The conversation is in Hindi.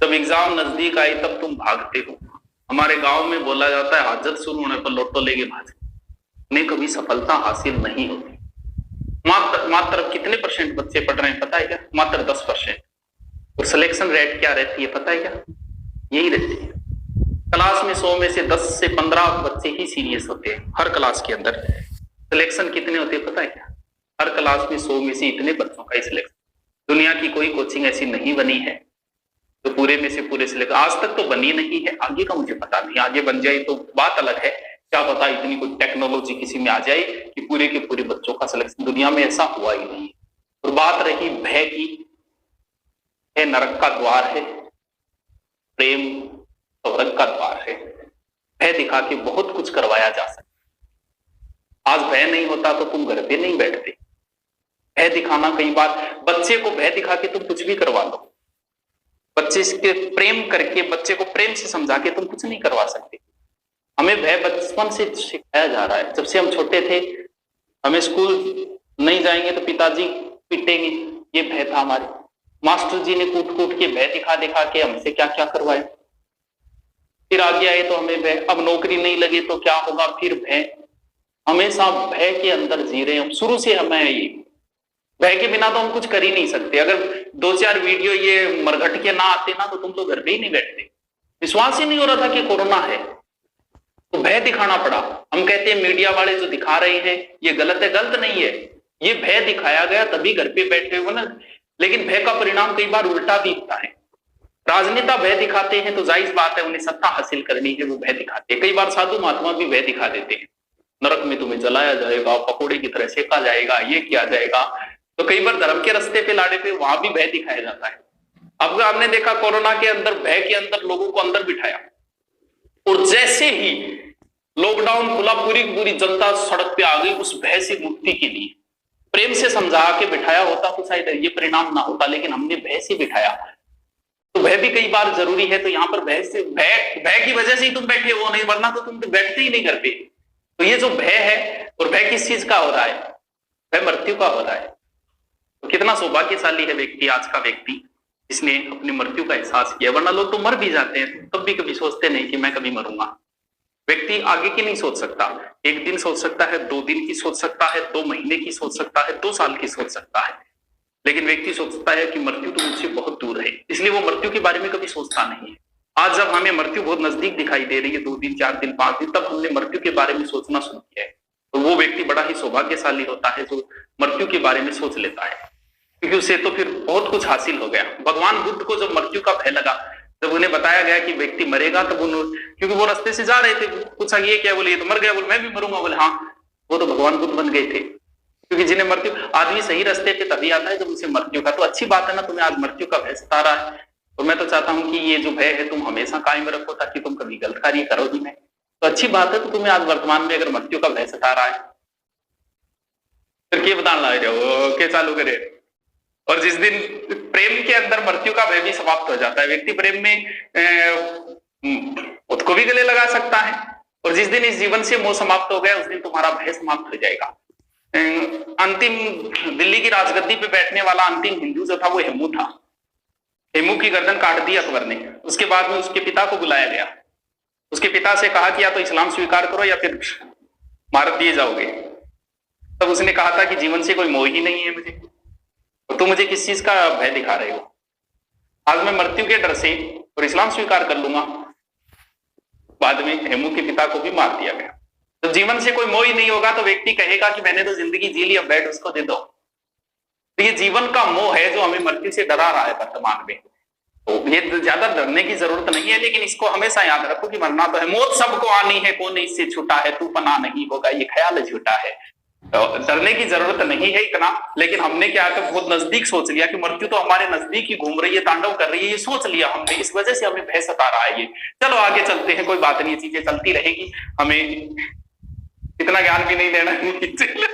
जब एग्जाम नजदीक आई तब तुम भागते हो। हमारे गांव में बोला जाता है हाजत शुरू होने पर लोटो लेके भागे। उन्हें कभी सफलता हासिल नहीं होती। मात्र मात्र कितने परसेंट बच्चे पढ़ रहे हैं पता है क्या? मात्र 10%। और सिलेक्शन रेट क्या रहती है पता है क्या? यही रहती है। क्लास में 100 में से 10 से 15 बच्चे ही सीरियस होते हैं हर क्लास के अंदर। सिलेक्शन कितने होते हैं पता है क्या? हर क्लास में 100 में से इतने बच्चों का ही सिलेक्शन। दुनिया की कोई कोचिंग ऐसी नहीं बनी है तो पूरे में से पूरे सिलेक्शन। आज तक तो बनी नहीं है, आगे का मुझे पता नहीं। आगे बन जाए तो बात अलग है, क्या पता इतनी कोई टेक्नोलॉजी किसी में आ जाए कि पूरे के पूरे बच्चों का सिलेक्शन। दुनिया में ऐसा हुआ ही नहीं। और बात रही भय की, है नरक का द्वार है, प्रेम स्वर्ग का द्वार है। भय दिखा के बहुत कुछ करवाया जा सकता। आज भय नहीं होता तो तुम घर पे नहीं बैठते। भय दिखाना, कई बार बच्चे को भय दिखा के तुम कुछ भी करवा लो। बच्चे के प्रेम करके, बच्चे को प्रेम से समझा के तुम कुछ नहीं करवा सकते। हमें भय बचपन से सिखाया जा रहा है। जब से हम छोटे थे, हमें स्कूल नहीं जाएंगे तो पिताजी पीटेंगे, ये भय था हमारे। मास्टर जी ने कूट कूट के भय दिखा दिखा के हमसे क्या क्या करवाए। फिर आगे आए तो हमें भय, अब नौकरी नहीं लगे तो क्या होगा, फिर भय। हमेशा भय के अंदर जी रहे हैं शुरू से। हमें ये भय के बिना तो हम कुछ कर ही नहीं सकते। अगर 2-4 वीडियो ये मरघट के ना आते ना तो तुम तो घर पे ही नहीं बैठते। विश्वास ही नहीं हो रहा था कि कोरोना है, तो भय दिखाना पड़ा। हम कहते हैं मीडिया वाले जो दिखा रहे हैं ये गलत है। गलत नहीं है, ये भय दिखाया गया तभी घर पे बैठे हुए ना। लेकिन भय का परिणाम कई बार उल्टा भी होता है। राजनेता भय दिखाते हैं तो जायज बात है, उन्हें सत्ता हासिल करनी है, वो भय दिखाते हैं। कई बार साधु महात्मा भी भय दिखा देते हैं। नरक में तुम्हें जलाया जाएगा, पकोड़े की तरह सेका जाएगा, ये किया जाएगा। तो कई बार धर्म के रास्ते पे लाड़े पे वहां भी भय दिखाया जाता है। अब आपने देखा कोरोना के अंदर भय के अंदर लोगों को अंदर बिठाया, और जैसे ही लॉकडाउन खुला पूरी पूरी जनता सड़क पे आ गई उस भय से मुक्ति के लिए। प्रेम से समझा के बिठाया होता तो शायद ये परिणाम ना होता, लेकिन हमने भय से बिठाया। तो भय भी कई बार जरूरी है। तो यहाँ पर भय से, भय की वजह से ही तुम बैठे हो, नहीं वरना तो तुम तो बैठते ही नहीं घर पे। तो ये जो भय है, और भय किस चीज का हो रहा है? भय मृत्यु का हो रहा है। तो कितना सौभाग्यशाली है व्यक्ति, आज का व्यक्ति, जिसने अपनी मृत्यु का एहसास किया। वरना लोग तो मर भी जाते हैं, तब भी कभी सोचते नहीं कि मैं कभी मरूंगा। व्यक्ति आगे की नहीं सोच सकता। 1 दिन सोच सकता है, 2 दिन की सोच सकता है, 2 महीने की सोच सकता है, 2 साल की सोच सकता है। लेकिन व्यक्ति सोचता है कि मृत्यु तो मुझसे बहुत दूर है, इसलिए वो मृत्यु के बारे में कभी सोचता नहीं है। आज जब हमें मृत्यु बहुत नजदीक दिखाई दे रही है, 2 दिन, 4 दिन, 5 दिन, तब हमने मृत्यु के बारे में सोचना शुरू किया है। तो वो व्यक्ति बड़ा ही सौभाग्यशाली होता है जो मृत्यु के बारे में सोच लेता है, क्योंकि उसे तो फिर बहुत कुछ हासिल हो गया। भगवान बुद्ध को जब मृत्यु का भय लगा, जब उन्हें बताया गया कि व्यक्ति मरेगा, तब उन्होंने, क्योंकि वो रास्ते से जा रहे थे, पूछा ये क्या? बोले ये तो मर गया। बोले मैं भी मरूंगा। बोले हाँ, वो तो भगवान बुद्ध बन गए थे। क्योंकि जिन्हें मृत्यु, आदमी सही रास्ते पे तभी आता है जब उसे मृत्यु का, तो अच्छी बात है ना, तुम्हें आज मृत्यु का भय सता रहा है। और मैं तो चाहता हूं कि ये जो भय है तुम हमेशा कायम रखो, ताकि तुम कभी गलत कार्य करो ही नहीं। तो अच्छी बात है। तो तुम्हें आज वर्तमान में अगर मृत्यु का भय सता रहा है, फिर क्या बताना ला रहे हो, क्या चालू करे। और जिस दिन प्रेम के अंदर मृत्यु का भय भी समाप्त हो जाता है, व्यक्ति प्रेम में खुद को भी गले लगा सकता है। और जिस दिन इस जीवन से मोह समाप्त हो गया, उस दिन तुम्हारा भय समाप्त हो जाएगा। अंतिम दिल्ली की राजगद्दी पे बैठने वाला अंतिम हिंदू जो था वो हेमू था। हेमू की गर्दन काट दी अकबर ने। उसके बाद में उसके पिता को बुलाया गया। उसके पिता से कहा कि या तो इस्लाम स्वीकार करो या फिर मार दिए जाओगे। तब उसने कहा था कि जीवन से कोई मोह ही नहीं है मुझे, तो तुम मुझे किस चीज का भय दिखा रहे हो? आज मैं मृत्यु के डर से और इस्लाम स्वीकार कर लूंगा। बाद में हेमू के पिता को भी मार दिया गया। तो जीवन से कोई मोह ही नहीं होगा तो व्यक्ति कहेगा कि मैंने तो जिंदगी जी ली, अब बेड उसको दे दो। तो ये जीवन का मोह है जो हमें मृत्यु से डरा रहा है वर्तमान में। तो ये ज्यादा डरने की जरूरत नहीं है, लेकिन इसको हमेशा याद रखो कि मरना तो है, मौत सबको आनी है, कौन इससे छूटा है, तू पना नहीं होगा, ये ख्याल झूठा है। तो डरने की जरूरत नहीं है इतना। लेकिन हमने क्या कर बहुत नजदीक सोच लिया कि मृत्यु तो हमारे नजदीक ही घूम रही है, तांडव कर रही है, ये सोच लिया हमने। इस वजह से हमें भय सता रहा है ये। चलो आगे चलते हैं, कोई बात नहीं, चीजें चलती रहेगी, हमें इतना ज्ञान भी नहीं लेना चाहिए।